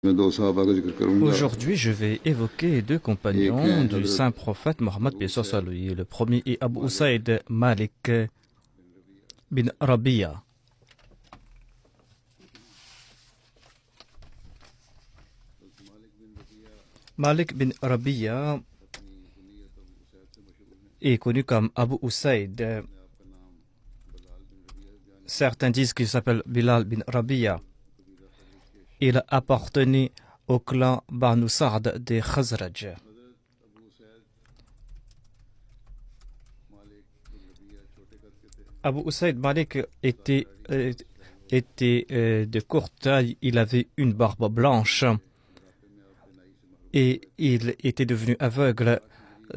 मैं दो सहाबा का जिक्र करूंगा। Aujourd'hui, je vais évoquer deux एक हैं compagnons du हजरत saint prophète Mohammed Abu paix soit sur Syed lui. Le premier est Abu मालिक Usaid Malik bin Rabia. मालिक बिन रबिया Malik bin Rabia अपनी कुनियत अबू सैद से मशहूर हैं। est connu comme Abu Usaid. अपने आप का नाम बलाल बिन रबिया बयान करते Certains disent qu'il s'appelle Bilal bin Rabia. हैं। कबीला खजरत के Il appartenait au clan Banu Sa'd des Khazraj. हजरत अबू सैद मालिक बिन रबिया छोटे कद के थे। Abu Usaid Malik साथ était, शादी euh, से ज़्यादा était de courte taille. Il avait une barbe blanche बुढ़ापे में आप बिनाई से महरूम हो et गए। il était devenu aveugle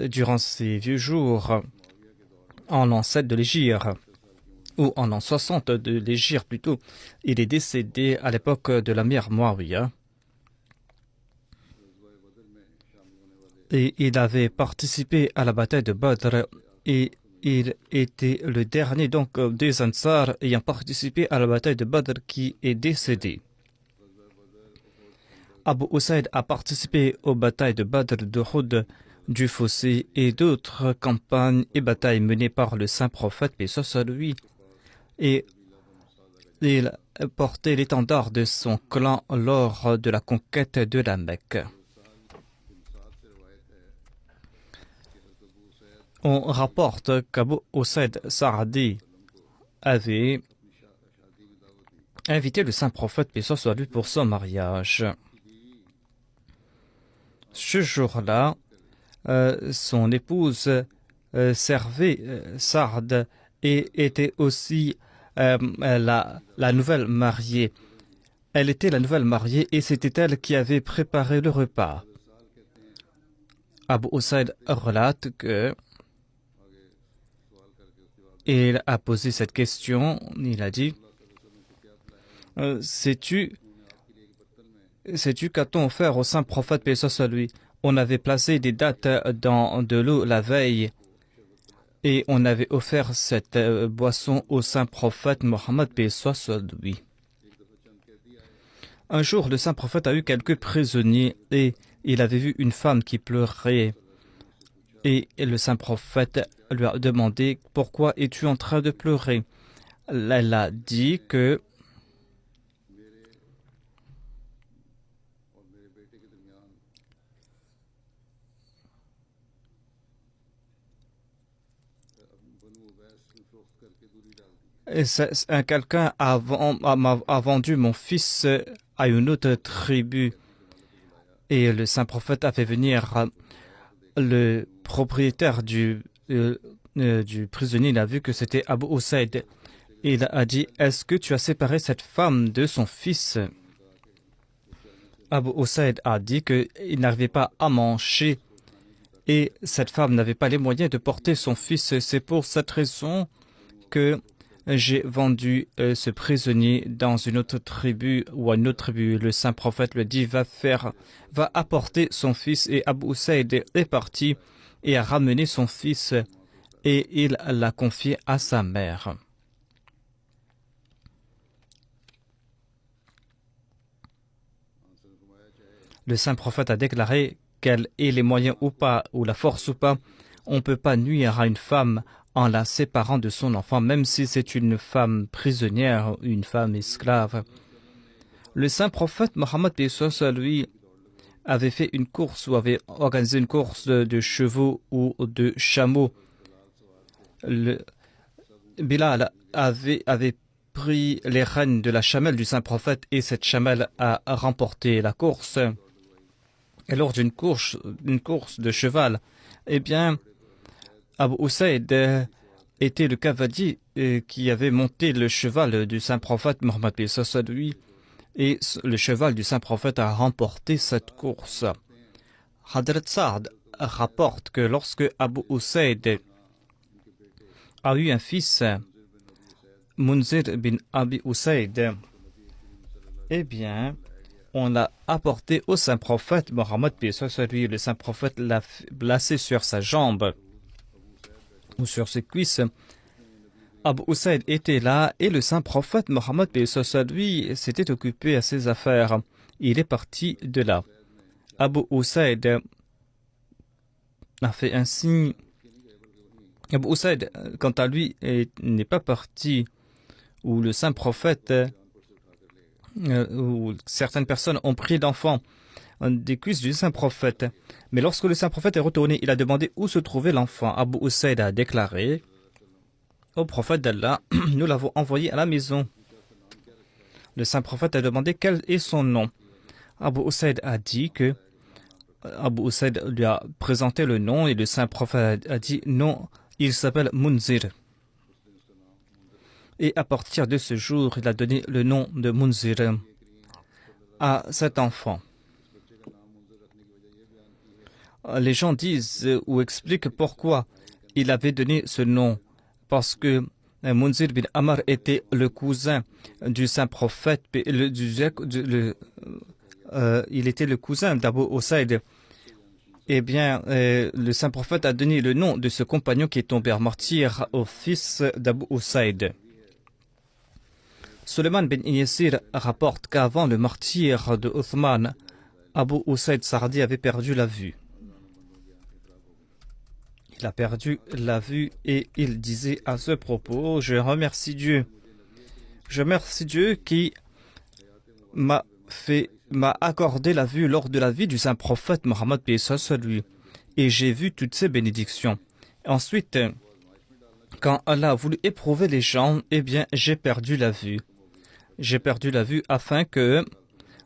durant ses vieux jours. Muawiya के दौर में En l'an 7 de l'Hégire, 66 साल की उम्र ou en l'an 60 de l'Hégire plutôt. Il est décédé à l'époque de la mère Muawiyah रज़वाए बदर में शामिल होने वाले et il avait participé à la bataille de Badr et il était le dernier donc des Ansar ayant participé à la bataille de Badr qui est décédé. रज़वाए बदर उहद Abu Usaid a participé aux batailles de Badr, d'Uhud, du Fossé et d'autres campagnes et batailles menées par le saint prophète, paix soit sur lui, et कबीला बनु सादा का il portait l'étendard de son clan lors de la conquête de la Mecque. बिन साद से रवायत है कि हज़रत अबू Syed On rapporte qu'Abu Usaid Sa'adi avait अपनी शादी में दावत दी। invité le saint prophète, paix soit sur lui, pour son mariage. की बीवी Ce jour-là, son épouse servait Saad et était aussi la nouvelle mariée. Elle était la nouvelle mariée et c'était elle qui avait préparé le repas. साल कहते हैं। Abu Usaid relate que आगे सवाल करके उसके बाद il a posé cette question. Il a dit अल्लाह सल्लल्लाहु अलैहि वसल्लम को क्या पिलाया? Sais-tu, उन्होंने आपके लिए एक बर्तन में sais-tu qu'a-t-on offert au saint prophète, paix soit sur lui? On avait placé des dattes dans de l'eau la veille et on avait offert cette boisson au saint prophète Mohammed, paix soit sur lui. एक दफा चंद कैदी आए। Un jour, le saint prophète a eu quelques prisonniers et il avait vu une femme qui pleurait. Et le saint prophète lui a demandé Pourquoi es-tu en train de pleurer? Elle a dit que मेरे और मेरे बेटे के दरमियान बनु उवैस ने फरोख्त करके दूरी डाल दी। quelqu'un a vendu mon fils à une autre tribu. Et le saint prophète a fait venir le propriétaire du prisonnier. Il a vu que c'était Abu Usaid. Il a dit Est-ce que tu as séparé cette femme de son fils? Abu Usaid a dit qu'il n'arrivait pas à manger et cette femme n'avait pas les moyens de porter son fils. C'est pour cette raison que j'ai vendu ce prisonnier dans une autre tribu ou à une autre tribu. Le saint prophète lui dit va apporter son fils et Abu Usaid est parti et a ramené son fils et il l'a confié à sa mère. Le saint prophète a déclaré qu'elle ait les moyens ou pas, ou la force ou pas, on ne peut pas nuire à une femme en la séparant de son enfant, même si c'est une femme prisonnière, une femme esclave. Le saint prophète Mohammed lui avait fait une course ou avait organisé une course de chevaux ou de chameaux. Bilal avait pris les rênes de la chamelle du saint prophète et cette chamelle a remporté la course. Et lors d'une course de cheval, eh bien, Abu Usaid était le cavalier qui avait monté le cheval du saint prophète Mohammed lui et le cheval du saint prophète a remporté cette course. Hadrat Saad rapporte que lorsque Abu Usaid a eu un fils, Munzir bin Abi Usaid, eh bien, on l'a apporté au saint prophète Mohammed lui. Le saint prophète l'a placé sur sa jambe ou sur ses cuisses. Abu Usaid était là et le saint prophète Mohammed lui s'était occupé à ses affaires. il est parti de là. Abu Usaid a fait un signe. Abu Usaid, quant à lui, n'est pas parti où le saint prophète, où certaines personnes ont pris d'enfants des cuisses du saint prophète. Mais lorsque le saint prophète est retourné, il a demandé où se trouvait l'enfant. Abu Usaid a déclaré au prophète d'Allah, nous l'avons envoyé à la maison. Le saint prophète a demandé quel est son nom. Abu Usaid a dit que Abu Usaid lui a présenté le nom et le saint prophète a dit non, il s'appelle Munzir. Et à partir de ce jour, il a donné le nom de Munzir à cet enfant. Les gens disent ou expliquent pourquoi il avait donné ce nom. Parce que Munzir bin Amr était le cousin du saint prophète. Il était le cousin d'Abu Usaid. Eh bien, le saint prophète a donné le nom de ce compagnon qui est tombé en martyr au fils d'Abu Usaid. Suleiman bin Yassir rapporte qu'avant le martyr de Uthman, Abu Usaid Sardi avait perdu la vue. Il a perdu la vue et il disait à ce propos, je remercie Dieu. Je remercie Dieu qui m'a accordé la vue lors de la vie du saint prophète Mohammed sur lui. Et j'ai vu toutes ces bénédictions. Ensuite, quand Allah a voulu éprouver les gens, eh bien, j'ai perdu la vue. J'ai perdu la vue afin que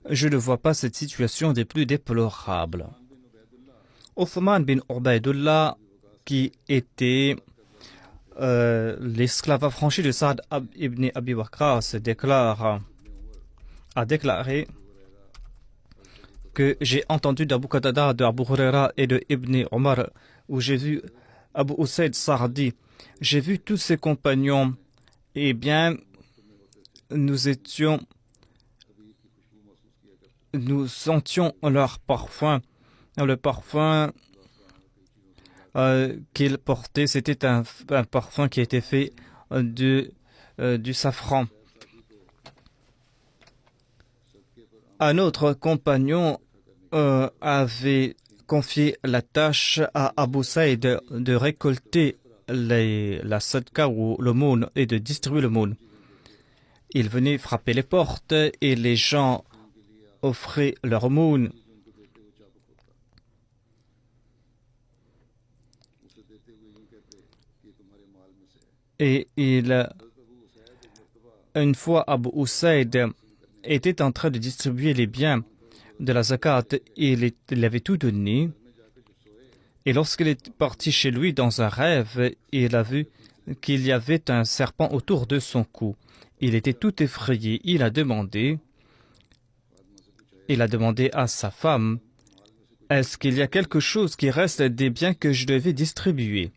je ne vois pas cette situation des plus déplorables. Uthman bin Ubaydullah, qui était l'esclave affranchi de Saad ibn Abi Waqqas, a déclaré que j'ai entendu d'Abu Qatada, de Abu Huraira et de Ibn Omar, où j'ai vu Abu Usaid Sardi. J'ai vu tous ses compagnons. Eh bien, nous sentions leur parfum. Le parfum qu'ils portaient, c'était un parfum qui était fait du safran. Un autre compagnon avait confié la tâche à Abu Saïd de récolter la sadqa ou l'aumône et de distribuer l'aumône. Il venait frapper les portes et les gens offraient leur aumône. Et une fois Abu Usaid était en train de distribuer les biens de la zakat, il avait tout donné. Et lorsqu'il est parti chez lui dans un rêve, il a vu qu'il y avait un serpent autour de son cou. Il était tout effrayé. Il a demandé à sa femme, est-ce qu'il y a quelque chose qui reste des biens que je devais distribuer?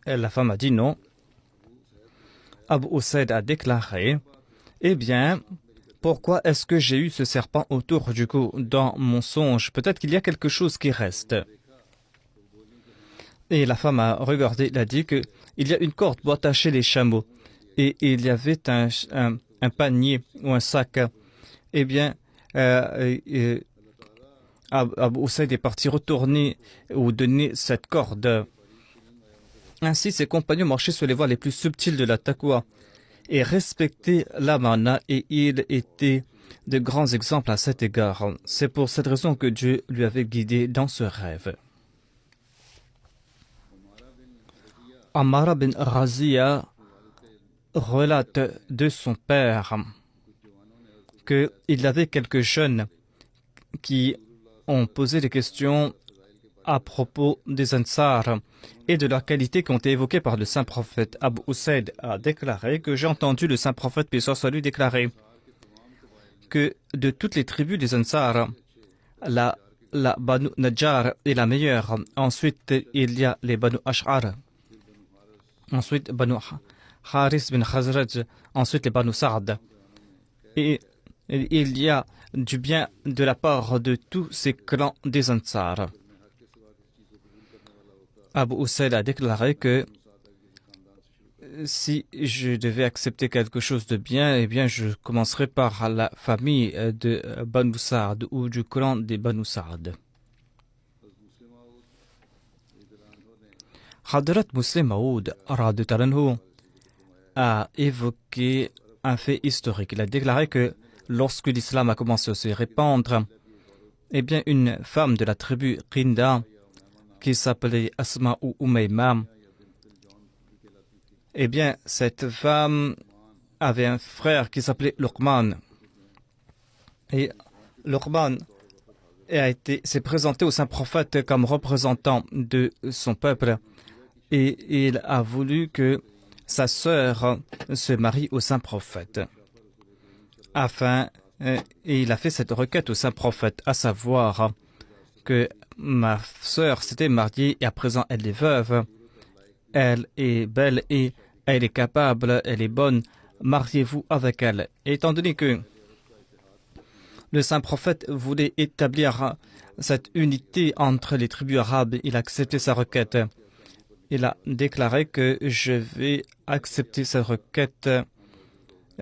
Et la femme a dit non. Abu Usaid a déclaré, eh bien, pourquoi est-ce que j'ai eu ce serpent autour du cou dans mon songe? Peut-être qu'il y a quelque chose qui reste. Et la femme a regardé, elle a dit qu'il y a une corde pour attacher les chameaux. Et il y avait un panier ou un sac. Eh bien, Abu Usaid est parti retourner ou donner cette corde. Ainsi, ses compagnons marchaient sur les voies les plus subtiles de la taqwa et respectaient l'amana, et il était de grands exemples à cet égard. C'est pour cette raison que Dieu lui avait guidé dans ce rêve. Ammar bin Razia relate de son père qu'il y avait quelques jeunes qui ont posé des questions à propos des Ansar et de leurs qualités qui ont été évoquées par le saint prophète. Abu Usaid a déclaré que j'ai entendu le saint prophète, paix soit sur lui, déclarer que de toutes les tribus des Ansar, la Banu Najjar est la meilleure. Ensuite, il y a les Banu Ash'ar. Ensuite, Banu Haris bin Khazraj. Ensuite, les Banu Sa'd. Et il y a du bien de la part de tous ces clans des Ansar. Abu Usaid a déclaré que si je devais accepter quelque chose de bien, eh bien, je commencerai par la famille de Banu Saad ou du clan des Banu Saad. Hadrat Muslim Maud radhiyallahu a évoqué un fait historique. Il a déclaré que lorsque l'islam a commencé à se répandre, eh bien, une femme de la tribu Qinda qui s'appelait Asma ou Umayma, eh bien, cette femme avait un frère qui s'appelait Luqman. Et Luqman s'est présenté au saint prophète comme représentant de son peuple. Et il a voulu que sa sœur se marie au saint prophète. Et il a fait cette requête au saint prophète, à savoir que ma sœur s'était mariée et à présent elle est veuve. Elle est belle et elle est capable, elle est bonne. Mariez-vous avec elle. Et étant donné que le saint prophète voulait établir cette unité entre les tribus arabes, il a accepté sa requête. Il a déclaré que je vais accepter cette requête.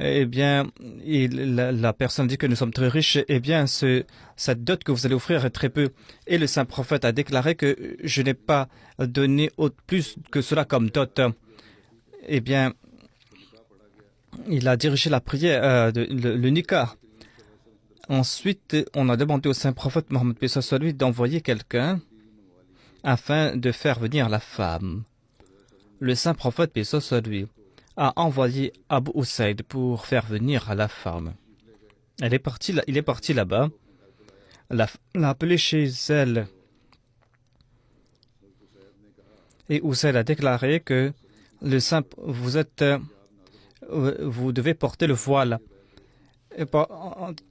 Eh bien, la personne dit que nous sommes très riches. Eh bien, cette dot que vous allez offrir est très peu. Et le saint prophète a déclaré que je n'ai pas donné plus que cela comme dot. Eh bien, il a dirigé la prière, le nikah. Ensuite, on a demandé au saint prophète Mohammed lui d'envoyer quelqu'un afin de faire venir la femme. Le saint prophète lui a envoyé Abu Usaid pour faire venir la femme. Il est parti là-bas. L'a appelée chez elle. Et Usaid a déclaré que vous devez porter le voile.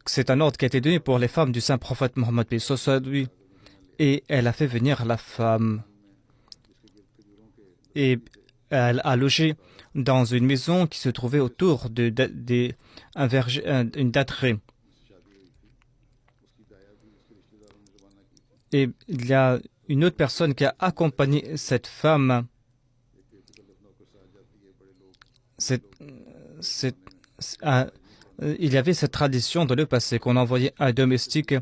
C'est un ordre qui a été donné pour les femmes du saint prophète Mohammed lui. Et elle a fait venir la femme. Et elle a logé dans une maison qui se trouvait autour d'une datterie. Et il y a une autre personne qui a accompagné cette femme. Il y avait cette tradition dans le passé qu'on envoyait un domestique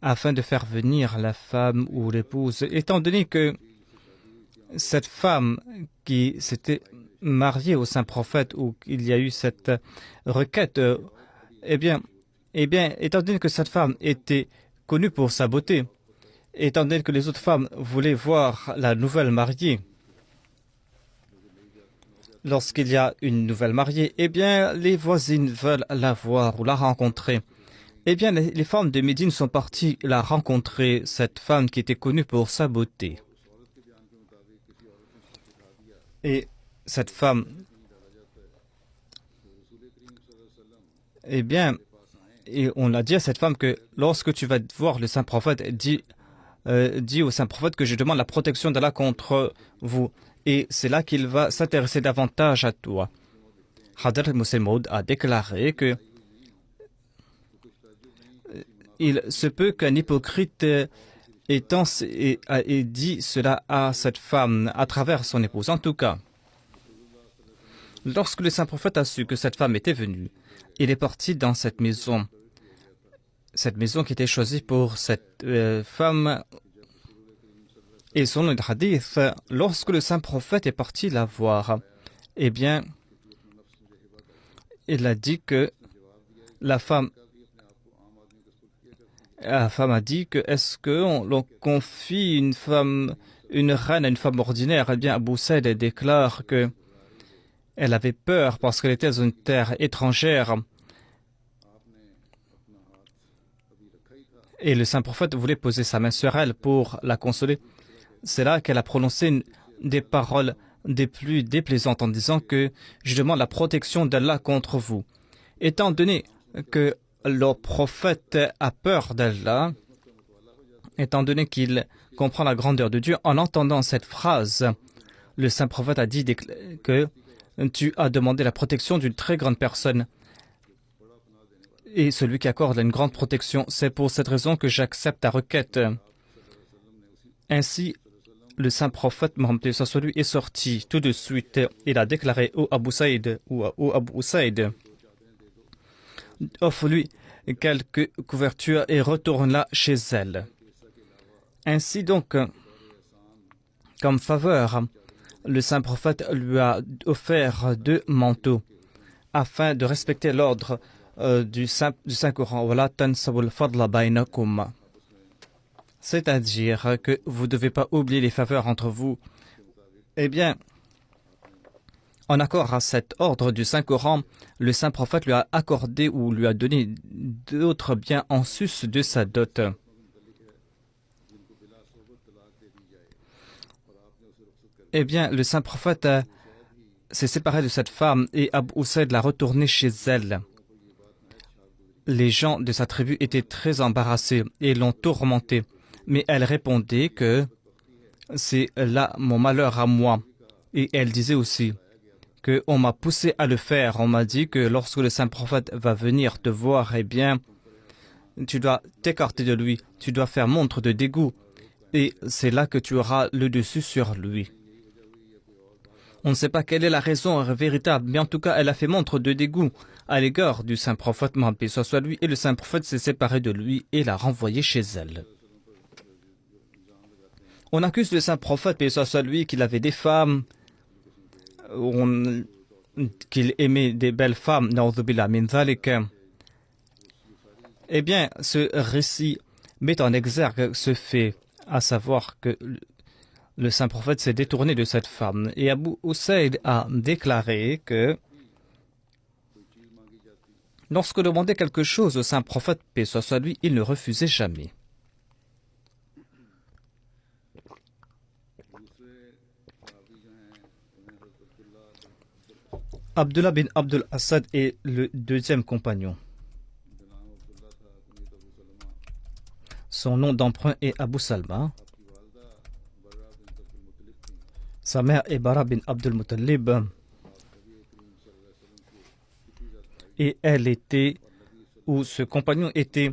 afin de faire venir la femme ou l'épouse. Étant donné que cette femme qui s'était mariée au saint prophète ou qu'il y a eu cette requête, eh bien, étant donné que cette femme était connue pour sa beauté, étant donné que les autres femmes voulaient voir la nouvelle mariée, lorsqu'il y a une nouvelle mariée, eh bien, les voisines veulent la voir ou la rencontrer. Eh bien, les femmes de Médine sont parties la rencontrer, cette femme qui était connue pour sa beauté. Et cette femme, eh bien, et on a dit à cette femme que lorsque tu vas voir le saint prophète, dis au saint prophète que je demande la protection d'Allah contre vous. Et c'est là qu'il va s'intéresser davantage à toi. Hadrat Muslim Maud a déclaré que il se peut qu'un hypocrite ait dit cela à cette femme à travers son épouse. En tout cas, lorsque le saint prophète a su que cette femme était venue, il est parti dans cette maison qui était choisie pour cette femme. Et selon le hadith, lorsque le saint prophète est parti la voir, eh bien, il a dit que la femme a dit que est-ce qu'on confie une reine à une femme ordinaire? Eh bien, Abu Saïd déclare que elle avait peur parce qu'elle était dans une terre étrangère. Et le saint prophète voulait poser sa main sur elle pour la consoler. C'est là qu'elle a prononcé des paroles des plus déplaisantes en disant que je demande la protection d'Allah contre vous. Étant donné que le prophète a peur d'Allah, étant donné qu'il comprend la grandeur de Dieu, en entendant cette phrase, le saint prophète a dit que tu as demandé la protection d'une très grande personne. Et celui qui accorde une grande protection, c'est pour cette raison que j'accepte ta requête. Ainsi, le saint prophète Mohammed lui est sorti tout de suite. Il a déclaré au Abu Saïd ou Abu Saïd, offre-lui quelques couvertures et retourne-la chez elle. Ainsi donc, comme faveur, le saint prophète lui a offert 2 manteaux afin de respecter l'ordre du Saint-Coran. Voilà tansawul fadla bainakum. C'est-à-dire que vous ne devez pas oublier les faveurs entre vous. Eh bien, en accord à cet ordre du Saint-Coran, le saint prophète lui a accordé ou lui a donné d'autres biens en sus de sa dot. Eh bien, le saint prophète s'est séparé de cette femme et Abu Usaid l'a retourné chez elle. Les gens de sa tribu étaient très embarrassés et l'ont tourmentée. Mais elle répondait que c'est là mon malheur à moi. Et elle disait aussi qu'on m'a poussé à le faire. On m'a dit que lorsque le saint prophète va venir te voir, eh bien, tu dois t'écarter de lui. Tu dois faire montre de dégoût. Et c'est là que tu auras le dessus sur lui. On ne sait pas quelle est la raison véritable, mais en tout cas, elle a fait montre de dégoût à l'égard du saint prophète Mohammed soit lui, et le saint prophète s'est séparé de lui et l'a renvoyé chez elle. On accuse le saint prophète, paix soit lui, qu'il avait des femmes, qu'il aimait des belles femmes. Eh bien, ce récit met en exergue ce fait, à savoir que le saint prophète s'est détourné de cette femme. Et Abu Usaid a déclaré que lorsque demandait quelque chose au saint prophète, paix soit lui, il ne refusait jamais. Abdullah bin Abdul Asad est le 2e compagnon. Son nom d'emprunt est Abu Salma. Sa mère est Bara bin Abdul Muttalib. Et elle était, ou ce compagnon était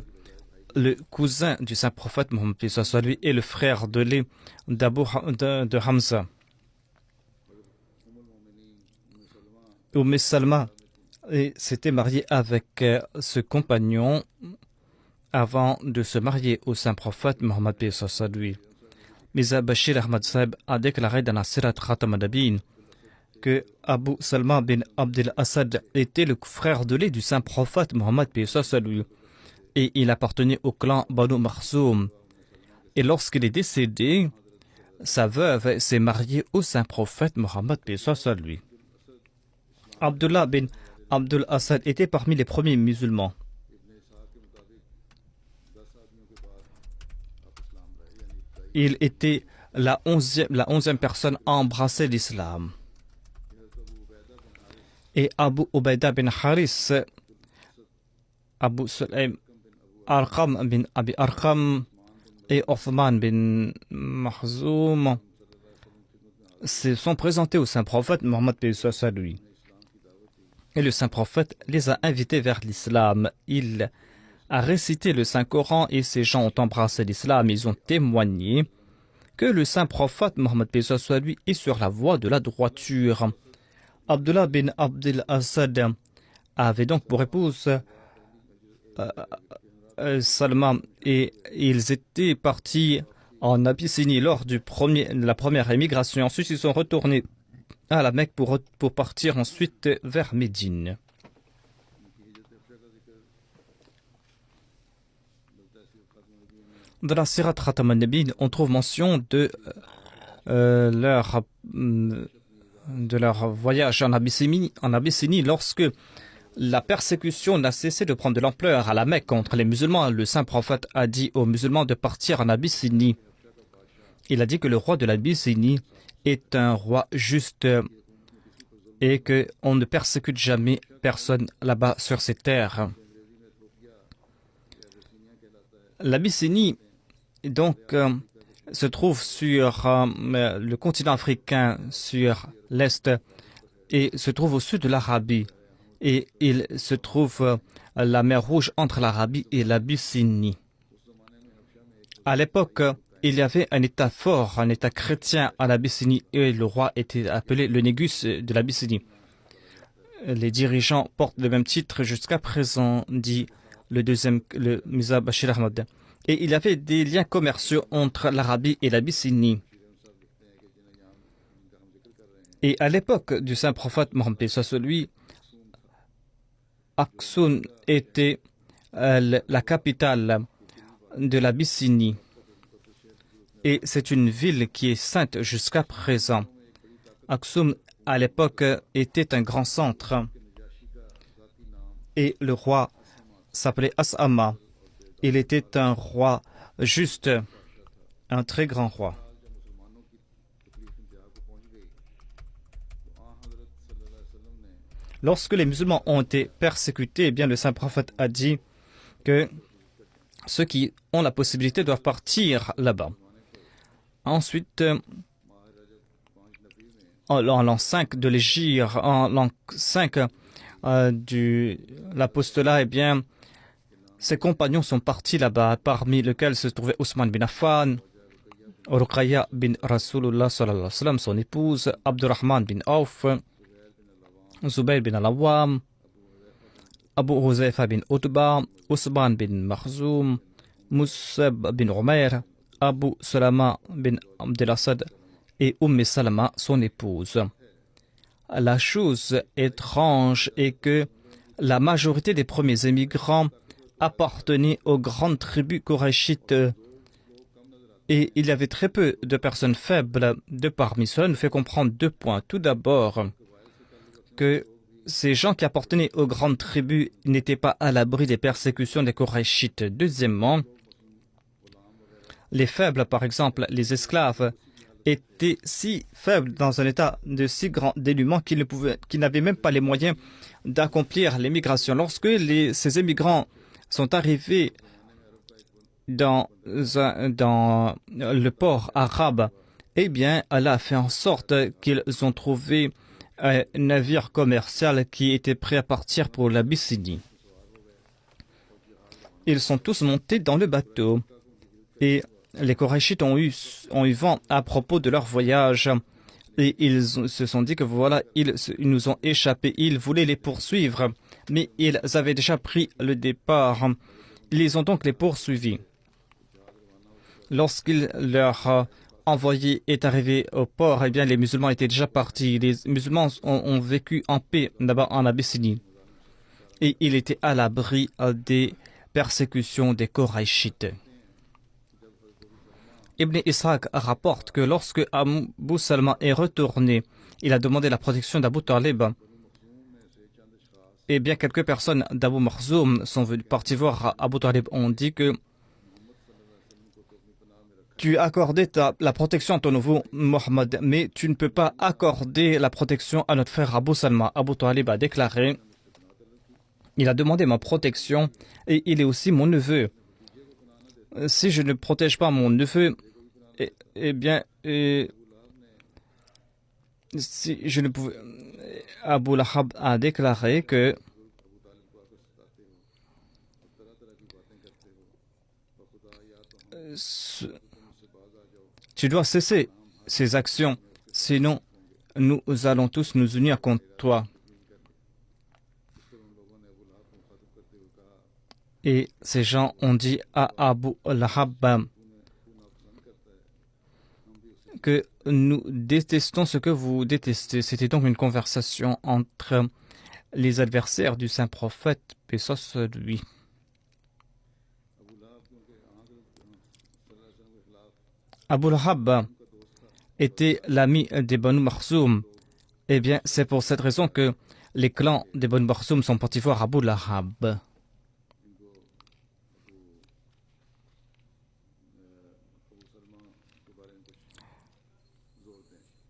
le cousin du saint prophète Mohammed lui et le frère de lait de Hamza. Umm Salma s'était mariée avec ce compagnon avant de se marier au saint prophète Mohammed lui. Mirza Bashir Ahmad Saib a déclaré dans la Sirat Khatam al-Nabiyyin que Abu Salma bin Abdel Assad était le frère de lait du saint prophète Mohammed lui et il appartenait au clan Banu Makhzoum. Et lorsqu'il est décédé, sa veuve s'est mariée au saint prophète Mohammed lui. Abdullah bin Abdul Assad était parmi les premiers musulmans. Il était la 11e personne à embrasser l'islam. Et Abu Ubaida bin Haris, Abu Sulaim Arqam bin Abi Arqam et Othman bin Makhzoum se sont présentés au saint prophète Mohammed lui. Et le saint prophète les a invités vers l'islam. Il a récité le Saint-Coran et ces gens ont embrassé l'islam. Ils ont témoigné que le saint prophète Mohammed lui est sur la voie de la droiture. Abdullah bin Abdel Assad avait donc pour épouse Salma et ils étaient partis en Abyssinie lors de la première émigration. Ensuite, ils sont retournés à la Mecque pour partir ensuite vers Médine. Dans la Sirat Khatam al-Nabiyyin, on trouve mention de leur voyage en Abyssinie lorsque la persécution n'a cessé de prendre de l'ampleur à la Mecque contre les musulmans. Le saint prophète a dit aux musulmans de partir en Abyssinie. Il a dit que le roi de l'Abyssinie est un roi juste et qu'on ne persécute jamais personne là-bas sur ces terres. L'Abyssinie donc se trouve sur le continent africain, sur l'est, et se trouve au sud de l'Arabie. Et il se trouve la mer Rouge entre l'Arabie et l'Abyssinie. À l'époque, il y avait un État fort, un État chrétien à l'Abyssinie et le roi était appelé le Négus de l'Abyssinie. Les dirigeants portent le même titre jusqu'à présent, dit le Mirza Bashir Ahmad. Et il y avait des liens commerciaux entre l'Arabie et l'Abyssinie. Et à l'époque du saint prophète Mohammed, lui, Aksum était la capitale de l'Abyssinie. Et c'est une ville qui est sainte jusqu'à présent. Aksum, à l'époque, était un grand centre. Et le roi s'appelait As'ama. Il était un roi juste, un très grand roi. Lorsque les musulmans ont été persécutés, eh bien, le saint prophète a dit que ceux qui ont la possibilité doivent partir là-bas. Ensuite, en l'an 5 de l'Hégire, en l'an 5 de l'apostolat, eh bien, ses compagnons sont partis là-bas, parmi lesquels se trouvait Ousmane bin Affan, Ruqayya bin Rasulullah sallallahu alayhi wa sallam, son épouse, Abdurrahman bin Auf, Zubayr bin al-Awwam, Abu Huzaifa bin Utba, Usman bin Makhzoum, Musab bin Umair, Abu Salama bin Abdel-Assad et Salama, son épouse. La chose étrange est que la majorité des premiers émigrants appartenaient aux grandes tribus korachites et il y avait très peu de personnes faibles de parmi ceux-là. Nous fait comprendre deux points. Tout d'abord, que ces gens qui appartenaient aux grandes tribus n'étaient pas à l'abri des persécutions des korachites. Deuxièmement, les faibles, par exemple, les esclaves, étaient si faibles dans un état de si grand dénuement qu'ils n'avaient même pas les moyens d'accomplir l'émigration. Lorsque ces émigrants sont arrivés dans le port arabe, eh bien, Allah a fait en sorte qu'ils ont trouvé un navire commercial qui était prêt à partir pour l'Abyssinie. Ils sont tous montés dans le bateau et les Korachites ont eu vent à propos de leur voyage et ils se sont dit que voilà, ils nous ont échappé. Ils voulaient les poursuivre, mais ils avaient déjà pris le départ. Ils ont donc les poursuivis. Lorsqu'il leur envoyé est arrivé au port, eh bien les musulmans étaient déjà partis. Les musulmans ont vécu en paix là-bas en Abyssinie. Et il était à l'abri des persécutions des Korachites. Ibn Ishaq rapporte que lorsque Abu Salma est retourné, il a demandé la protection d'Abu Talib. Eh bien, quelques personnes d'Abu Makhzoum sont venues partir voir Abu Talib. On dit que tu as accordé la protection à ton nouveau Mohammed, mais tu ne peux pas accorder la protection à notre frère Abu Salma. Abu Talib a déclaré, il a demandé ma protection et il est aussi mon neveu. Si je ne protège pas mon neveu, eh bien, si je ne pouvais... Abu Lahab a déclaré que tu dois cesser ces actions, sinon nous allons tous nous unir contre toi. Et ces gens ont dit à Abu Lahab que nous détestons ce que vous détestez. C'était donc une conversation entre les adversaires du saint prophète, paix soit lui. Abu Lahab était l'ami des Banu Makhzoum. Eh bien, c'est pour cette raison que les clans des Banu Makhzoum sont partis voir Abu Lahab.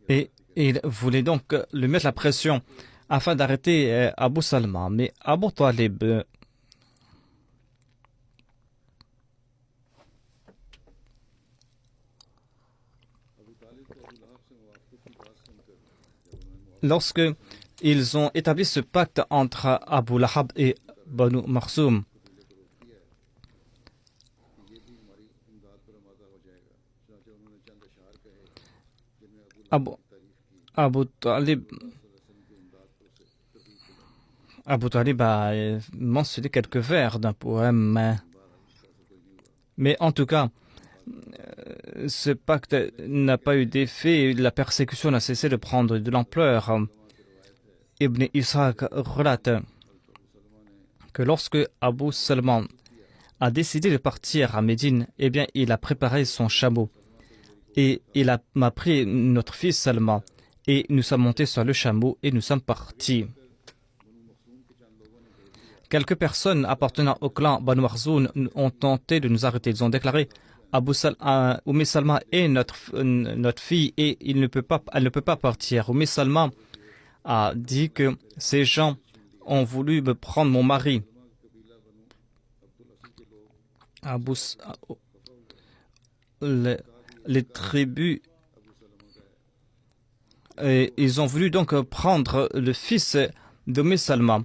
Et il voulait donc lui mettre la pression afin d'arrêter Abu Salma. Mais Abu Talib lorsque ils ont établi ce pacte entre Abu Lahab et Banu Makhzoum, चुनांचे उन्होंने चंद अशार कहे जिनमें अबू Abu, लहब की तारीफ की। Abu Talib, की इमदाद पर उसे तरगीब दिलाई। Abu Talib a mentionné quelques vers d'un poème. Mais en tout cas, ce pacte n'a pas eu d'effet, la persécution n'a cessé de prendre de l'ampleur. Ibn Ishaq relate que lorsque Abu Salman a décidé de partir à Médine, eh bien, il a préparé son chameau et m'a pris notre fils Salman et nous sommes montés sur le chameau et nous sommes partis. Quelques personnes appartenant au clan Banu Makhzoun ont tenté de nous arrêter. Ils ont déclaré Oumé Salma est notre fille et elle ne peut pas partir. Oumé Salma a dit que ces gens ont voulu me prendre mon mari. Les tribus, ils ont voulu donc prendre le fils d'Oumé Salma.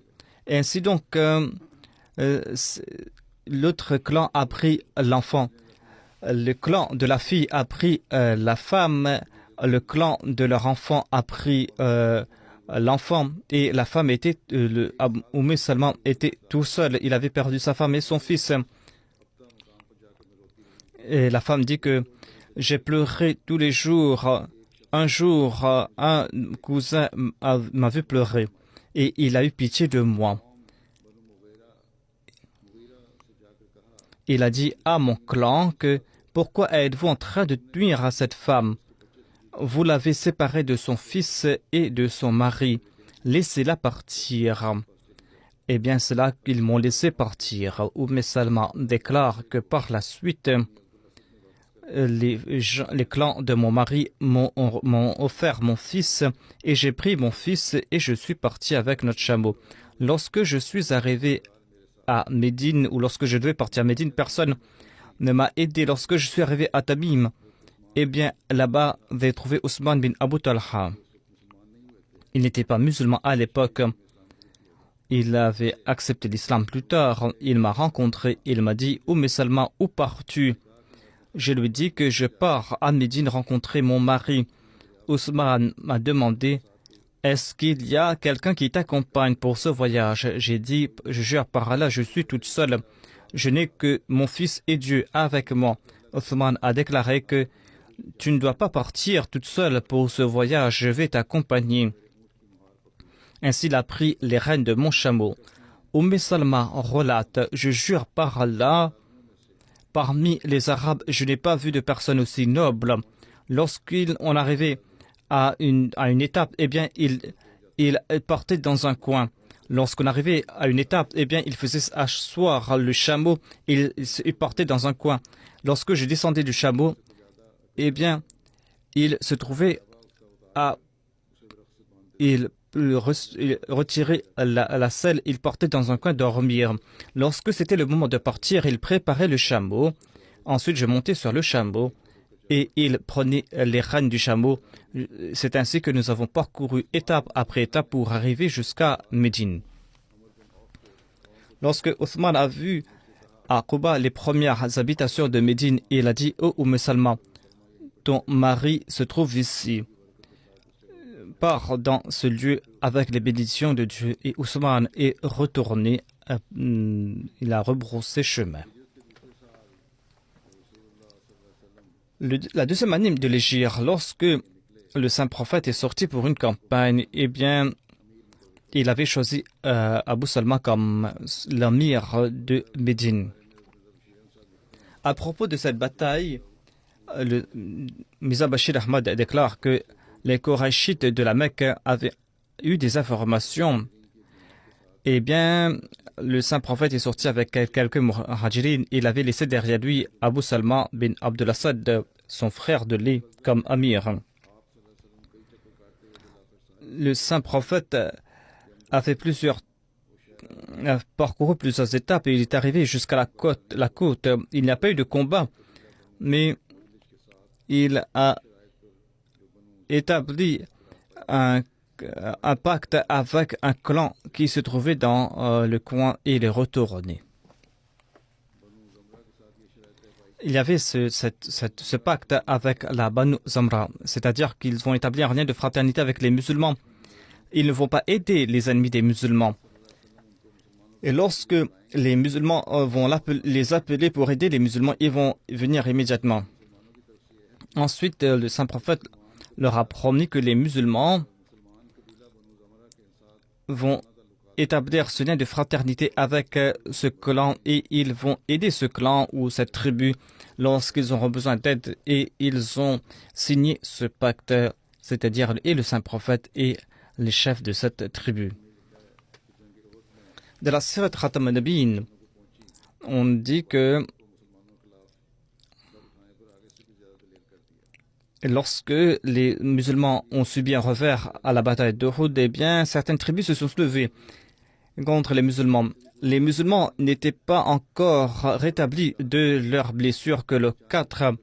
Et ainsi donc, l'autre clan a pris l'enfant. Le clan de la fille a pris la femme. Le clan de leur enfant a pris l'enfant. Et la femme était, Oumé Salman était tout seul. Il avait perdu sa femme et son fils. Et la femme dit que j'ai pleuré tous les jours. Un jour, un cousin m'a vu pleurer. Et il a eu pitié de moi. Il a dit à mon clan que pourquoi êtes-vous en train de nuire à cette femme? Vous l'avez séparée de son fils et de son mari. Laissez-la partir. Eh bien, c'est là qu'ils m'ont laissé partir. Oumé Salma déclare que par la suite, les clans de mon mari m'ont offert mon fils et j'ai pris mon fils et je suis parti avec notre chameau. Lorsque je suis arrivé à Médine ou lorsque je devais partir à Médine, personne ne m'a aidé. Lorsque je suis arrivé à Tamim, eh bien là-bas, j'ai trouvé Ousmane bin Abu Talha. Il n'était pas musulman à l'époque. Il avait accepté l'islam plus tard. Il m'a rencontré. Il m'a dit « Oumé Salma, où pars-tu » Je lui dis que je pars à Médine rencontrer mon mari. Ousmane m'a demandé « Est-ce qu'il y a quelqu'un qui t'accompagne pour ce voyage ?» J'ai dit « Je jure par Allah, je suis toute seule. Je n'ai que mon fils et Dieu avec moi. » Ousmane a déclaré que « Tu ne dois pas partir toute seule pour ce voyage, je vais t'accompagner. » Ainsi, il a pris les rênes de mon chameau. Oumé Salma relate « Je jure par Allah, parmi les Arabes, je n'ai pas vu de personne aussi noble. Lorsqu'on arrivait à une étape, eh bien, il partait dans un coin. Lorsqu'on arrivait à une étape, eh bien, il faisait asseoir le chameau, il partait dans un coin. Lorsque je descendais du chameau, eh bien, il se trouvait à... Il retirait la selle, il partait dans un coin dormir. Lorsque c'était le moment de partir, il préparait le chameau. Ensuite, je montais sur le chameau et il prenait les rênes du chameau. C'est ainsi que nous avons parcouru étape après étape pour arriver jusqu'à Médine. Lorsque Othman a vu à Quba les premières habitations de Médine, il a dit « Oh, Oumé Salma, ton mari se trouve ici. Pars dans ce lieu avec les bénédictions de Dieu. » Et Ousmane est retourné, il a rebroussé chemin. La deuxième année de l'Hégire, lorsque le saint prophète est sorti pour une campagne, eh bien, il avait choisi Abu Salma comme l'amir de Médine. À propos de cette bataille, le Mirza Bashir Ahmad déclare que les Korachites de la Mecque avaient eu des informations. Eh bien, le saint prophète est sorti avec quelques muhajirin. Il avait laissé derrière lui Abu Salma bin Abdul Asad, son frère de lait, comme amir. Le saint prophète a parcouru plusieurs étapes et il est arrivé jusqu'à la côte. Il n'y a pas eu de combat, mais il a établi un pacte avec un clan qui se trouvait dans le coin et il est retourné. il y avait ce pacte avec la Banu Zamra, c'est-à-dire qu'ils vont établir un lien de fraternité avec les musulmans. Ils ne vont pas aider les ennemis des musulmans. Et lorsque les musulmans vont les appeler pour aider les musulmans, ils vont venir immédiatement. Ensuite, le saint prophète leur a promis que les musulmans vont établir ce lien de fraternité avec ce clan et ils vont aider ce clan ou cette tribu lorsqu'ils auront besoin d'aide et ils ont signé ce pacte, c'est-à-dire et le saint prophète et les chefs de cette tribu. De la Sirat Khatam an-Nabiyyin, on dit que lorsque les musulmans ont subi un revers à la bataille d'Uhud, eh bien, certaines tribus se sont soulevées contre les musulmans. Les musulmans n'étaient pas encore rétablis de leurs blessures que le 4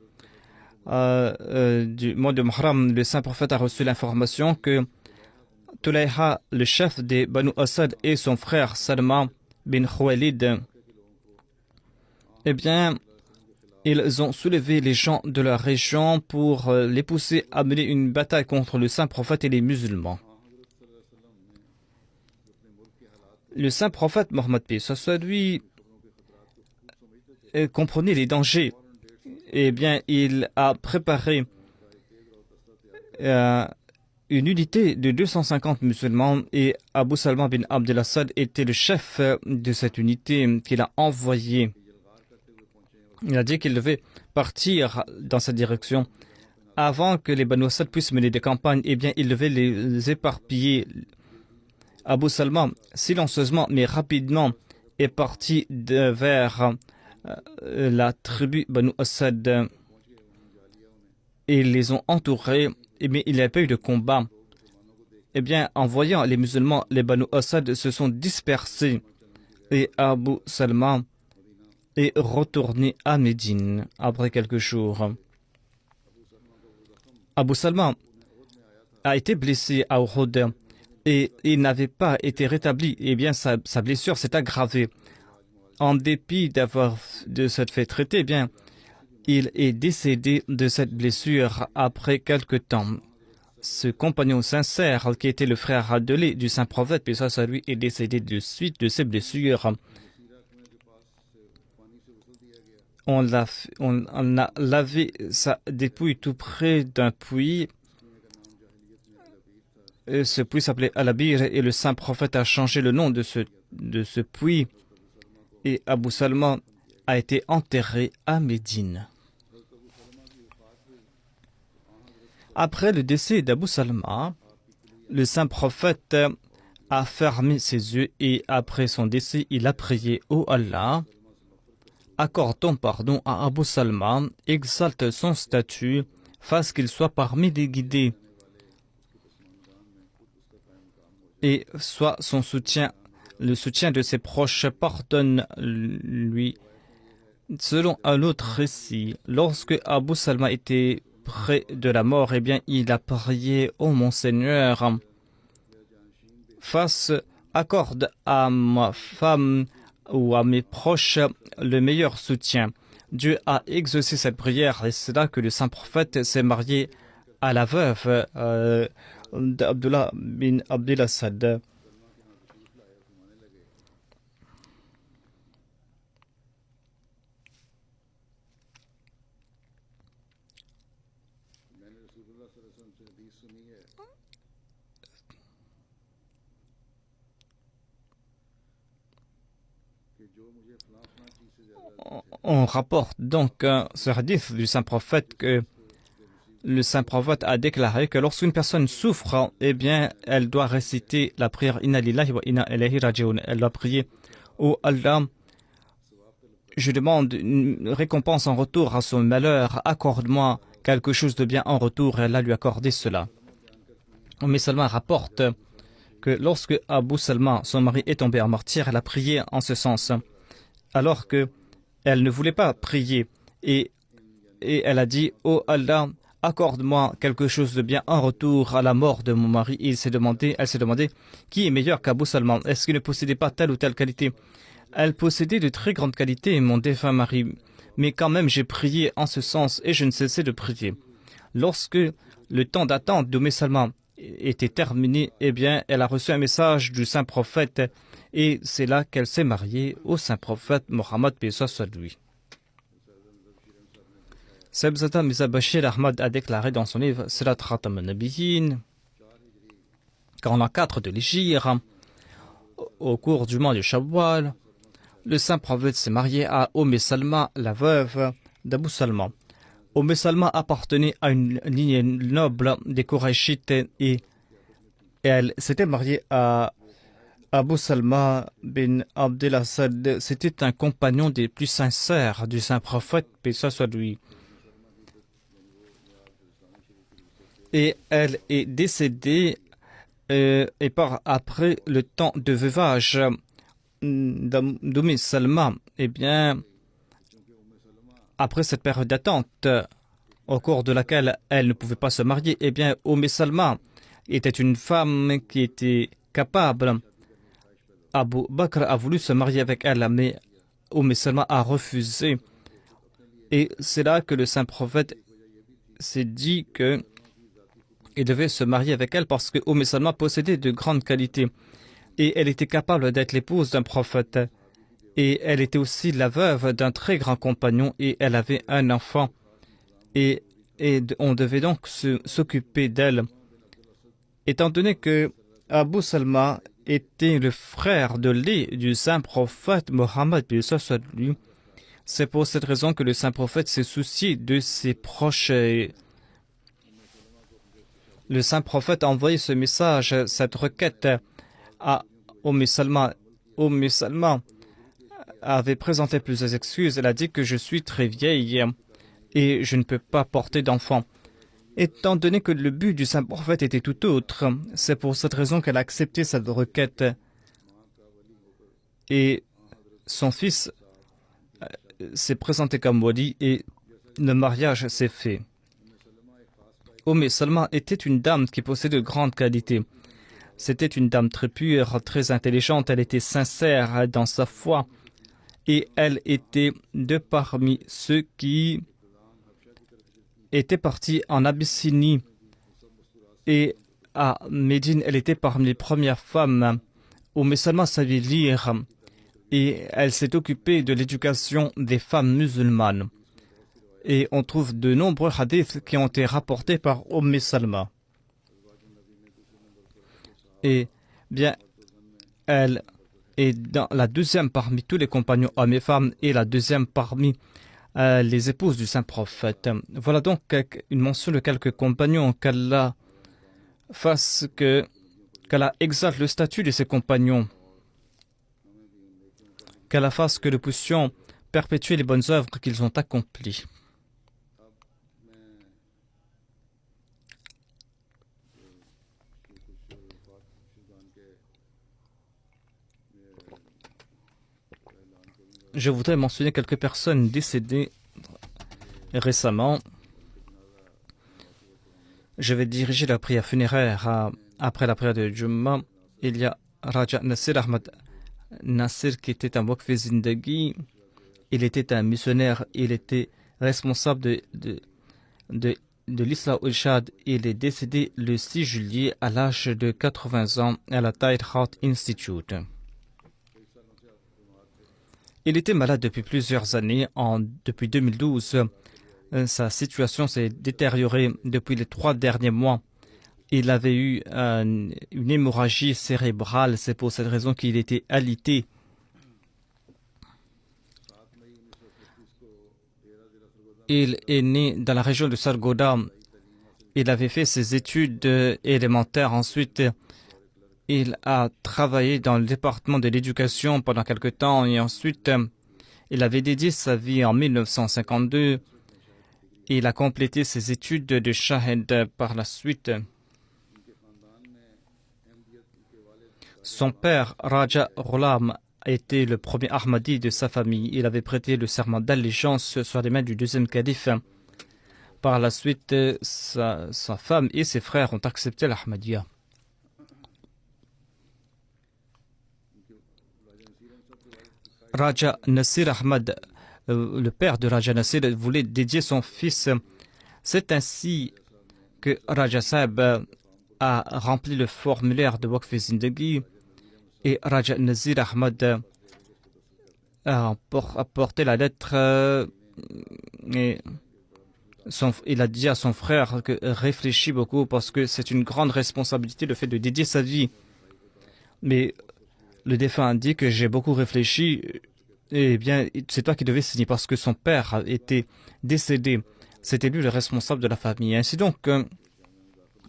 du mois de Muharram, le saint prophète a reçu l'information que Tulayha, le chef des Banu Asad, et son frère Salma bin Khuwaylid, eh bien, ils ont soulevé les gens de la région pour les pousser à mener une bataille contre le saint prophète et les musulmans. Le saint prophète Mohammed lui comprenait les dangers. Eh bien, il a préparé une unité de 250 musulmans et Abu Salman bin Abdel Assad était le chef de cette unité qu'il a envoyée. Il a dit qu'il devait partir dans cette direction. Avant que les Banu Assad puissent mener des campagnes, eh bien, il devait les éparpiller. Abu Salman, silencieusement mais rapidement, est parti vers la tribu Banu Assad et ils les ont entourés. Mais il n'y a pas eu de combat. Eh bien, en voyant les musulmans, les Banu Assad se sont dispersés et Abu Salman est retourné à Médine après quelques jours. Abu Salman a été blessé à Uhud et il n'avait pas été rétabli. Eh bien, sa blessure s'est aggravée. En dépit de s'être fait traiter, eh bien, il est décédé de cette blessure après quelque temps. Ce compagnon sincère, qui était le frère adolé du saint prophète, puis ça lui est décédé de suite de ses blessures. On a lavé sa dépouille tout près d'un puits. Ce puits s'appelait Al-Abir et le saint prophète a changé le nom de ce puits. Et Abu Salman a été enterré à Médine. Après le décès d'Abu Salman, le saint prophète a fermé ses yeux et après son décès, il a prié « Ô Allah, accorde-t-on pardon à Abu Salman, exalte son statut, fasse qu'il soit parmi les guidés et soit son soutien, le soutien de ses proches, pardonne-lui. » Selon un autre récit, lorsque Abu Salman était près de la mort, eh bien, il a prié « Ô mon Seigneur, accorde à ma femme ou à mes proches le meilleur soutien. » Dieu a exaucé cette prière et c'est là que le saint prophète s'est marié à la veuve d'Abdullah bin Abdel Assad. On rapporte donc ce hadith du saint prophète que le saint prophète a déclaré que lorsqu'une personne souffre, eh bien, elle doit réciter la prière Inna lillahi wa inna ilayhi raji'un. Elle doit prier ô Allah, je demande une récompense en retour à son malheur, accorde-moi quelque chose de bien en retour, et Allah lui accordé cela. Mais Salman rapporte que lorsque Abu Salman, son mari, est tombé en martyr, elle a prié en ce sens, alors que elle ne voulait pas prier et elle a dit « Oh Allah, accorde-moi quelque chose de bien en retour à la mort de mon mari. » Elle s'est demandé qui est meilleur qu'Abu Salman. Est-ce qu'il ne possédait pas telle ou telle qualité? Elle possédait de très grandes qualités, mon défunt mari. mais quand même j'ai prié en ce sens et je ne cessais de prier. Lorsque le temps d'attente de Salma était terminé, eh bien, elle a reçu un message du saint prophète et c'est là qu'elle s'est mariée au saint prophète Mohammed paix soit lui. Sebzata Mirza Bashir Ahmad a déclaré dans son livre Sirat Khatam al-Nabiyyin qu'en l'an 4 de l'Hégire, au cours du mois de Shawwal, le saint prophète s'est marié à Salma, la veuve d'Abu Salma. Salma appartenait à une lignée noble des Qurayshites et elle s'était mariée à Abu Salma bin Abdel Assad. C'était un compagnon des plus sincères du saint prophète, paix soit lui. Et elle est décédée et par après le temps de veuvage Salma, eh bien, après cette période d'attente, au cours de laquelle elle ne pouvait pas se marier, eh bien, Salma était une femme qui était capable. Abu Bakr a voulu se marier avec elle, mais Salma a refusé. Et c'est là que le saint prophète s'est dit que il devait se marier avec elle parce que Salma possédait de grandes qualités et elle était capable d'être l'épouse d'un prophète et elle était aussi la veuve d'un très grand compagnon et elle avait un enfant et on devait donc s'occuper d'elle. Étant donné que Abu Salma était le frère de lait du saint prophète Mohammed, c'est pour cette raison que le saint prophète s'est soucié de ses proches. Le saint prophète a envoyé ce message, cette requête à Salma. Salma avait présenté plusieurs excuses. Elle a dit que je suis très vieille et je ne peux pas porter d'enfant. Étant donné que le but du saint prophète était tout autre, c'est pour cette raison qu'elle a accepté cette requête. Et son fils s'est présenté comme wali et le mariage s'est fait. Salma était une dame qui possédait de grandes qualités. C'était une dame très pure, très intelligente, elle était sincère dans sa foi et elle était de parmi ceux qui étaient partis en Abyssinie et à Médine, elle était parmi les premières femmes où Salma savait lire et elle s'est occupée de l'éducation des femmes musulmanes. Et on trouve de nombreux hadiths qui ont été rapportés par Salma. Et bien, elle est dans la deuxième parmi tous les compagnons hommes et femmes et la deuxième parmi les épouses du saint prophète. Voilà donc une mention de quelques compagnons qu'Allah exalte le statut de ces compagnons, qu'Allah fasse que nous puissions perpétuer les bonnes œuvres qu'ils ont accomplies. Je voudrais mentionner quelques personnes décédées récemment. Je vais diriger la prière funéraire après la prière de Jumma. Il y a Raja Nasir Ahmad Nasir qui était un Waqf Zindagi. Il était un missionnaire. Il était responsable de l'Islam Irshad. Il est décédé le 6 juillet à l'âge de 80 ans à la Tahir Heart Institute. Il était malade depuis plusieurs années. Depuis 2012, sa situation s'est détériorée depuis les 3 derniers mois. Il avait eu une hémorragie cérébrale. C'est pour cette raison qu'il était alité. Il est né dans la région de Sargodha. Il avait fait ses études élémentaires. Ensuite, il a travaillé dans le département de l'éducation pendant quelque temps et ensuite, il avait dédié sa vie en 1952. Il a complété ses études de Shahid par la suite. Son père, Raja Ghulam, était le premier Ahmadi de sa famille. Il avait prêté le serment d'allégeance sur les mains du deuxième calife. Par la suite, sa femme et ses frères ont accepté l'Ahmadiyya. Raja Nasir Ahmad le père de Raja Nasir voulait dédier son fils. C'est ainsi que Raja Sahib a rempli le formulaire de Waqf-e-Zindagi et Raja Nazir Ahmad a apporté la lettre et il a dit à son frère que réfléchis beaucoup parce que c'est une grande responsabilité le fait de dédier sa vie. Mais le défunt a dit que j'ai beaucoup réfléchi. Eh bien, c'est toi qui devais signer parce que son père a été décédé. C'était lui le responsable de la famille. Ainsi donc,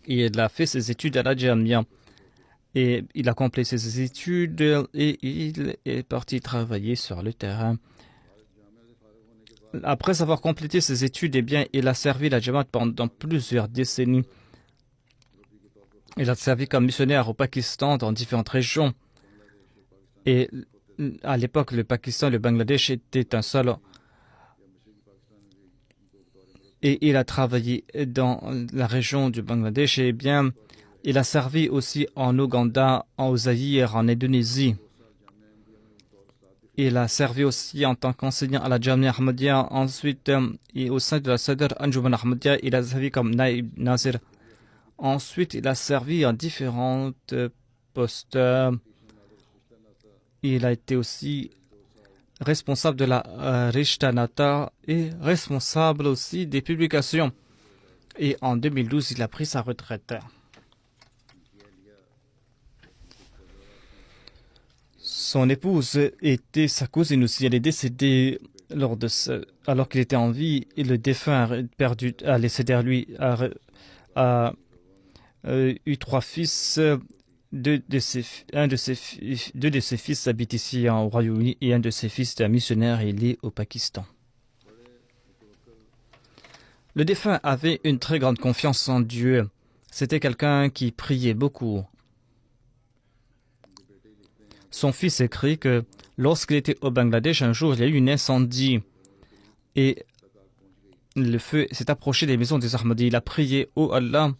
il a fait ses études à la Jamia. Et il a complété ses études et il est parti travailler sur le terrain. Après avoir complété ses études, eh bien, il a servi la Jamaat pendant plusieurs décennies. Il a servi comme missionnaire au Pakistan dans différentes régions. Et à l'époque, le Pakistan et le Bangladesh étaient un seul. Et il a travaillé dans la région du Bangladesh. Et bien, il a servi aussi en Ouganda, en Zaïre, en Indonésie. Il a servi aussi en tant qu'enseignant à la Jamia Ahmadiyya. Ensuite, et au sein de la Sadr Anjuman Ahmadiyya, il a servi comme Naïb Nazir. Ensuite, il a servi en différents postes. Il a été aussi responsable de la Rishtanata et responsable aussi des publications. Et en 2012, il a pris sa retraite. Son épouse était sa cousine aussi. Elle est décédée alors qu'il était en vie. Et le défunt a laissé derrière lui a eu 3 fils. Deux de ses fils habitent ici au Royaume-Uni et un de ses fils est un missionnaire et il est au Pakistan. Le défunt avait une très grande confiance en Dieu. C'était quelqu'un qui priait beaucoup. Son fils écrit que lorsqu'il était au Bangladesh, un jour, il y a eu un incendie et le feu s'est approché des maisons des Ahmadis. Il a prié, ô Allah.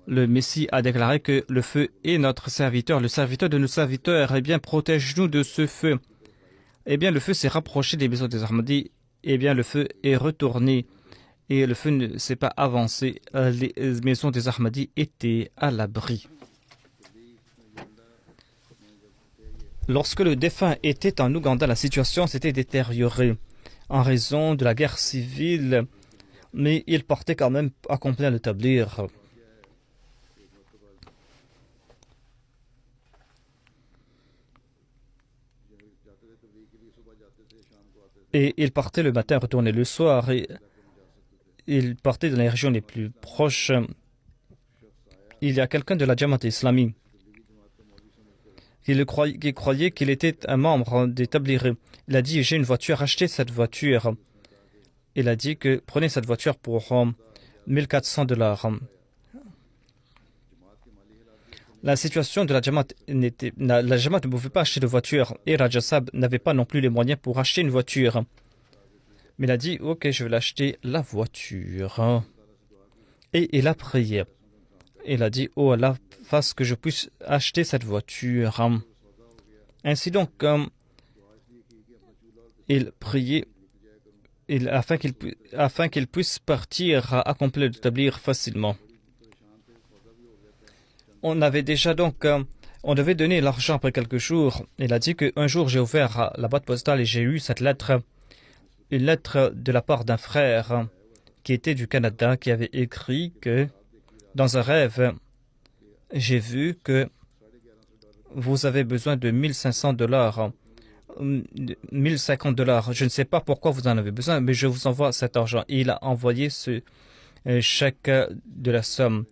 Le Messie a déclaré que le feu est notre serviteur, le serviteur de nos serviteurs. Eh bien, protège-nous de ce feu. Eh bien, le feu s'est rapproché des maisons des Ahmadis. Eh bien, le feu est retourné et le feu ne s'est pas avancé. Les maisons des Ahmadis étaient à l'abri. Lorsque le défunt était en Ouganda, la situation s'était détériorée en raison de la guerre civile, mais il portait quand même à accomplir le tablir. Et il partait le matin, retournait le soir, et il partait dans les régions les plus proches. Il y a quelqu'un de la Jamaat islamique qui croyait qu'il était un membre des tablirs. Il a dit, j'ai une voiture, achetez cette voiture. Il a dit que prenez cette voiture pour $1400. La situation de la Jamaat la Jamaat ne pouvait pas acheter de voiture et Raja Sahib n'avait pas non plus les moyens pour acheter une voiture. Mais il a dit, ok, je vais l'acheter la voiture. Et il a prié. Il a dit, oh Allah, fasse que je puisse acheter cette voiture. Ainsi donc, il priait afin qu'il puisse partir à accomplir le tablir facilement. On avait déjà donc, on devait donner l'argent après quelques jours. Il a dit qu'un jour j'ai ouvert la boîte postale et j'ai eu cette lettre, une lettre de la part d'un frère qui était du Canada, qui avait écrit que dans un rêve, j'ai vu que vous avez besoin de $1500, $1050. Je ne sais pas pourquoi vous en avez besoin, mais je vous envoie cet argent. Et il a envoyé ce chèque de la somme.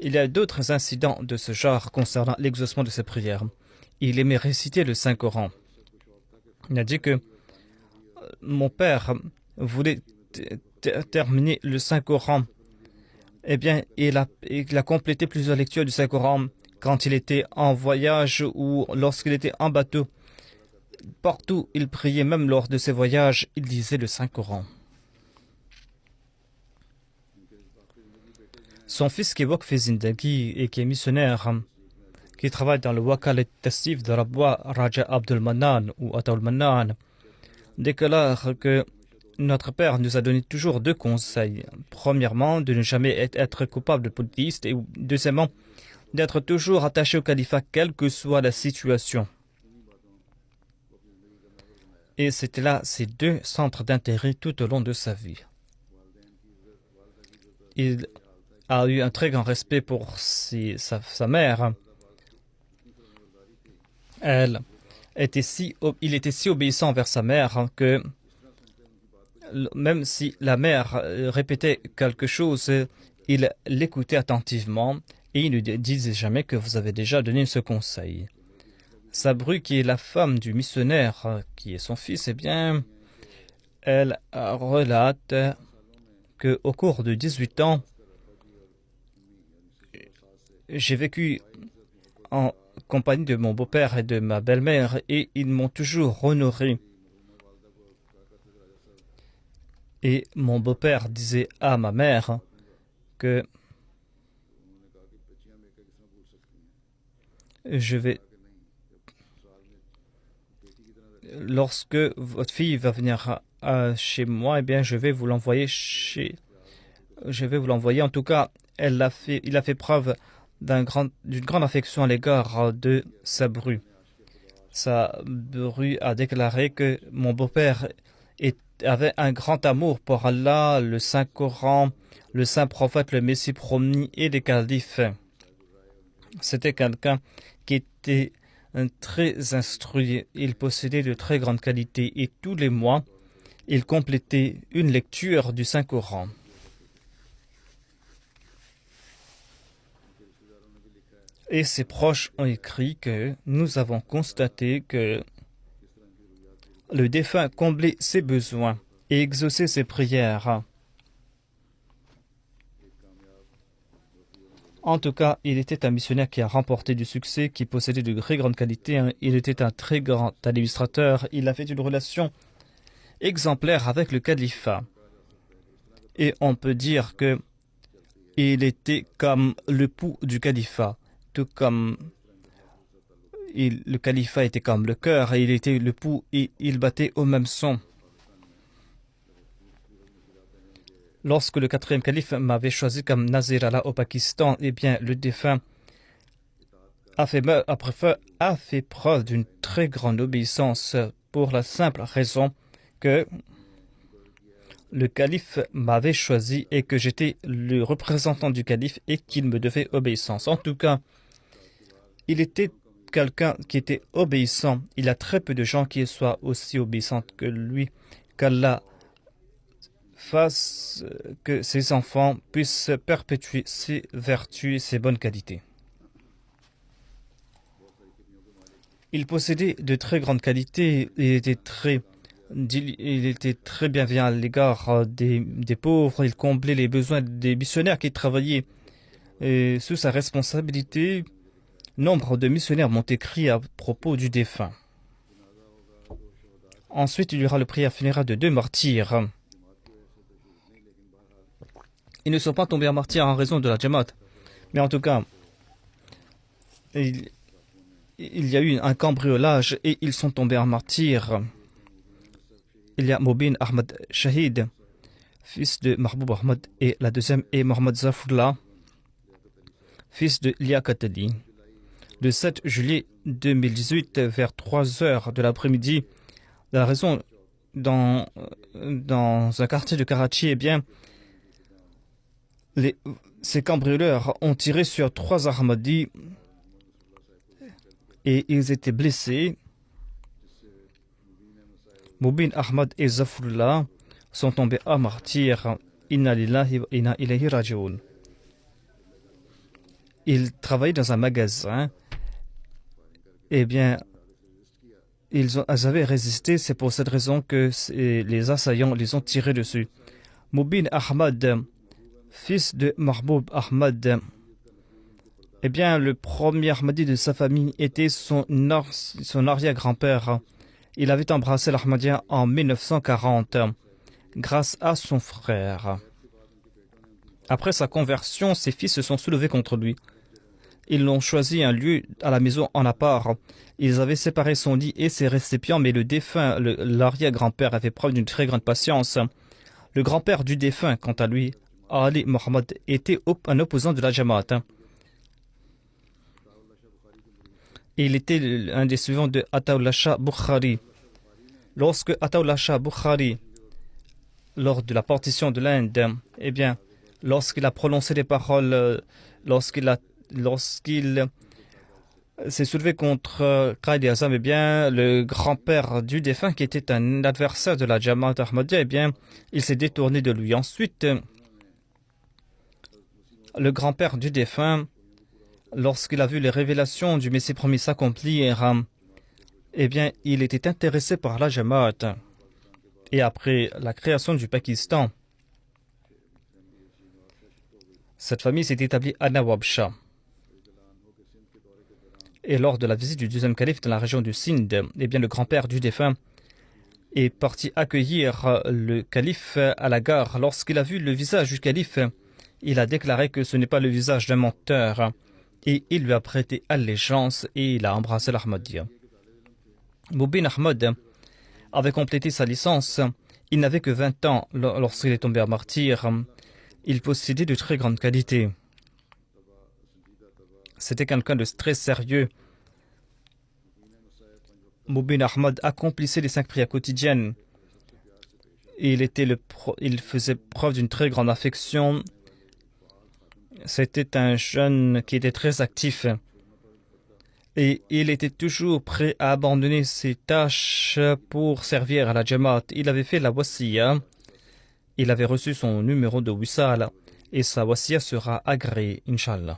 Il y a d'autres incidents de ce genre concernant l'exaucement de ses prières. Il aimait réciter le Saint-Coran. Il a dit que mon père voulait terminer le Saint-Coran. Eh bien, il a complété plusieurs lectures du Saint-Coran quand il était en voyage ou lorsqu'il était en bateau. Partout, il priait, même lors de ses voyages, il lisait le Saint-Coran. Son fils qui est Waqf Zindagi et qui est missionnaire, qui travaille dans le Wakalat Tastif de Rabwa, Raja Abdul Manan ou Ataul Manan, déclare que notre père nous a donné toujours deux conseils. Premièrement, de ne jamais être coupable de polythéiste, et deuxièmement, d'être toujours attaché au califat, quelle que soit la situation. Et c'était là ces deux centres d'intérêt tout au long de sa vie. Il a eu un très grand respect pour sa mère. Il était si obéissant envers sa mère que même si la mère répétait quelque chose, il l'écoutait attentivement et il ne disait jamais que vous avez déjà donné ce conseil. Sabru, qui est la femme du missionnaire, qui est son fils, eh bien, elle relate qu'au cours de 18 ans, j'ai vécu en compagnie de mon beau-père et de ma belle-mère et ils m'ont toujours honoré. Et mon beau-père disait à ma mère que lorsque votre fille va venir chez moi, eh bien, je vais vous l'envoyer En tout cas, il a fait preuve d'une grande affection à l'égard de Sabru. Sabru a déclaré que mon beau-père avait un grand amour pour Allah, le Saint-Coran, le Saint-Prophète, le Messie promis et les califes. C'était quelqu'un qui était très instruit. Il possédait de très grandes qualités et tous les mois, il complétait une lecture du Saint-Coran. Et ses proches ont écrit que nous avons constaté que le défunt comblait ses besoins et exauçait ses prières. En tout cas, il était un missionnaire qui a remporté du succès, qui possédait de très grandes qualités. Il était un très grand administrateur. Il avait une relation exemplaire avec le califat. Et on peut dire que il était comme le pouls du califat, tout comme le califat était comme le cœur et il était le pouls et il battait au même son. Lorsque le 4e calife m'avait choisi comme Nazir Allah au Pakistan, eh bien, le défunt a fait preuve d'une très grande obéissance pour la simple raison que le calife m'avait choisi et que j'étais le représentant du calife et qu'il me devait obéissance. En tout cas, il était quelqu'un qui était obéissant. Il y a très peu de gens qui soient aussi obéissants que lui. Qu'Allah fasse que ses enfants puissent perpétuer ses vertus et ses bonnes qualités. Il possédait de très grandes qualités. Il était très bienveillant à l'égard des pauvres. Il comblait les besoins des missionnaires qui travaillaient sous sa responsabilité. Nombre de missionnaires m'ont écrit à propos du défunt. Ensuite, il y aura le prière funéraire de 2 martyrs. Ils ne sont pas tombés en martyrs en raison de la Jamaat. Mais en tout cas, il y a eu un cambriolage et ils sont tombés en martyrs. Il y a Mobin Ahmad Shahid, fils de Mahboub Ahmad, et la deuxième est Mohamed Zafrullah, fils de Liaquat Ali. Le 7 juillet 2018, vers 3 heures de l'après-midi, dans un quartier de Karachi, eh bien, ces cambrioleurs ont tiré sur 3 Ahmadis et ils étaient blessés. Mubin Ahmad et Zafrullah sont tombés à martyrs. Inna lillahi wa inna ilayhi raji'un. Ils travaillaient dans un magasin. Eh bien, ils avaient résisté. C'est pour cette raison que les assaillants les ont tirés dessus. Mubin Ahmad, fils de Mahboub Ahmad, eh bien, le premier Ahmadi de sa famille était son arrière-grand-père. Il avait embrassé l'Ahmadiyya en 1940 grâce à son frère. Après sa conversion, ses fils se sont soulevés contre lui. Ils l'ont choisi un lieu à la maison en appart. Ils avaient séparé son lit et ses récipients, mais le défunt, l'arrière-grand-père, avait preuve d'une très grande patience. Le grand-père du défunt, quant à lui, Ali Mohammed, était un opposant de la Jamaat. Il était un des suivants de Ataullah Shah Bukhari. Lorsque Ataullah Shah Bukhari, lors de la partition de l'Inde, eh bien, lorsqu'il a prononcé les paroles, lorsqu'il s'est soulevé contre Qaïd Azam, eh bien, le grand-père du défunt, qui était un adversaire de la Jamaat Ahmadiyya, eh bien, il s'est détourné de lui. Ensuite, le grand-père du défunt, lorsqu'il a vu les révélations du Messie promis s'accomplir, eh bien, il était intéressé par la Jamaat. Et après la création du Pakistan, cette famille s'est établie à Nawab Shah. Et lors de la visite du deuxième calife dans la région du Sindh, eh bien, le grand-père du défunt est parti accueillir le calife à la gare. Lorsqu'il a vu le visage du calife, il a déclaré que ce n'est pas le visage d'un menteur. Et il lui a prêté allégeance et il a embrassé l'Ahmadiyya. Mubin Ahmad avait complété sa licence. Il n'avait que 20 ans lorsqu'il est tombé à martyr. Il possédait de très grandes qualités. C'était quelqu'un de très sérieux. Mubin Ahmad accomplissait les 5 prières quotidiennes. Il faisait preuve d'une très grande affection. C'était un jeune qui était très actif. Et il était toujours prêt à abandonner ses tâches pour servir à la Jamaat. Il avait fait la wasiya. Il avait reçu son numéro de Wissal. Et sa wasiya sera agréée, Inch'Allah.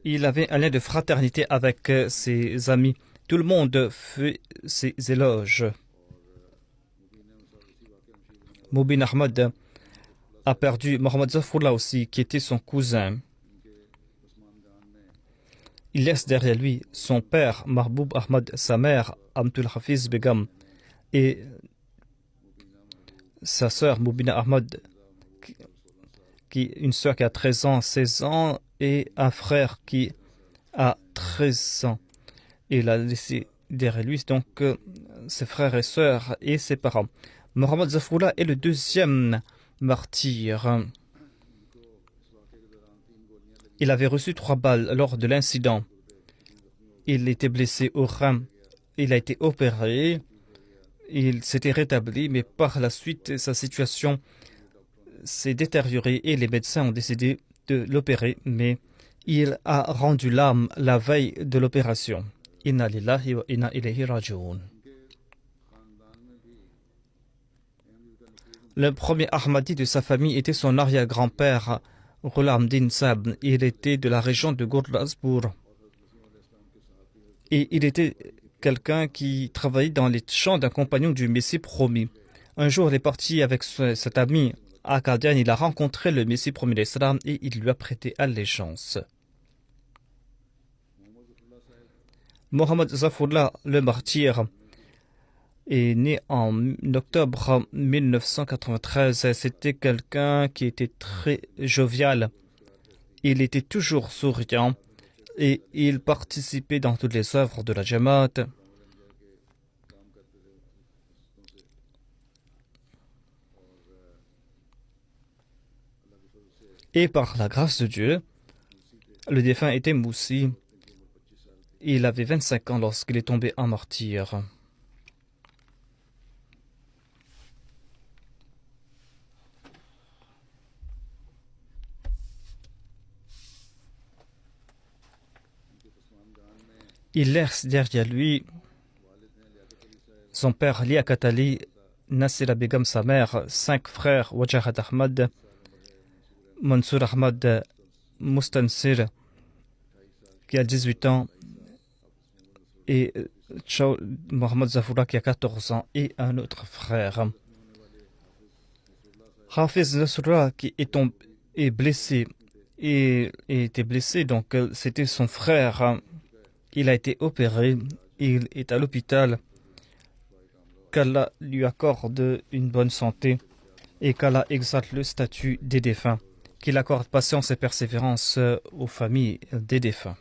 Il avait un lien de fraternité avec ses amis. Tout le monde fait ses éloges. Mubin Ahmad a perdu Mohammad Zafrullah aussi, qui était son cousin. Il laisse derrière lui son père, Mahboub Ahmad, sa mère, Amtul Hafiz Begum, et sa sœur, Mubina Ahmad, une sœur qui a 13 ans, 16 ans, et un frère qui a 13 ans. Il a laissé derrière lui donc ses frères et sœurs et ses parents. Mohammad Zafrullah est le deuxième martyr. Il avait reçu 3 balles lors de l'incident. Il était blessé au rein. Il a été opéré. Il s'était rétabli, mais par la suite, sa situation s'est détériorée et les médecins ont décidé de l'opérer, mais il a rendu l'âme la veille de l'opération. Inna lillahi wa inna ilayhi raji'un. Le premier Ahmadi de sa famille était son arrière-grand-père, Ghulam Din Sab. Il était de la région de Gurdaspur. Et il était quelqu'un qui travaillait dans les champs d'un compagnon du Messie promis. Un jour, il est parti avec cet ami à Qadian. Il a rencontré le Messie promis d'Islam et il lui a prêté allégeance. Mohammad Zafrullah, le martyr, est né en octobre 1993. C'était quelqu'un qui était très jovial. Il était toujours souriant et il participait dans toutes les œuvres de la Jamaat. Et par la grâce de Dieu, le défunt était Moussi. Il avait 25 ans lorsqu'il est tombé en martyr. Il laisse derrière lui son père Liaquat Ali, Nasira Begum sa mère, 5 frères, Wajahat Ahmad, Mansour Ahmad, Mustansir qui a 18 ans et Mohammad Zafrullah qui a 14 ans et un autre frère. Hafiz Nasrullah qui est blessé et était blessé, donc c'était son frère. Il a été opéré, il est à l'hôpital. Qu'Allah lui accorde une bonne santé et qu'Allah exalte le statut des défunts. qu'il accorde patience et persévérance aux familles des défunts.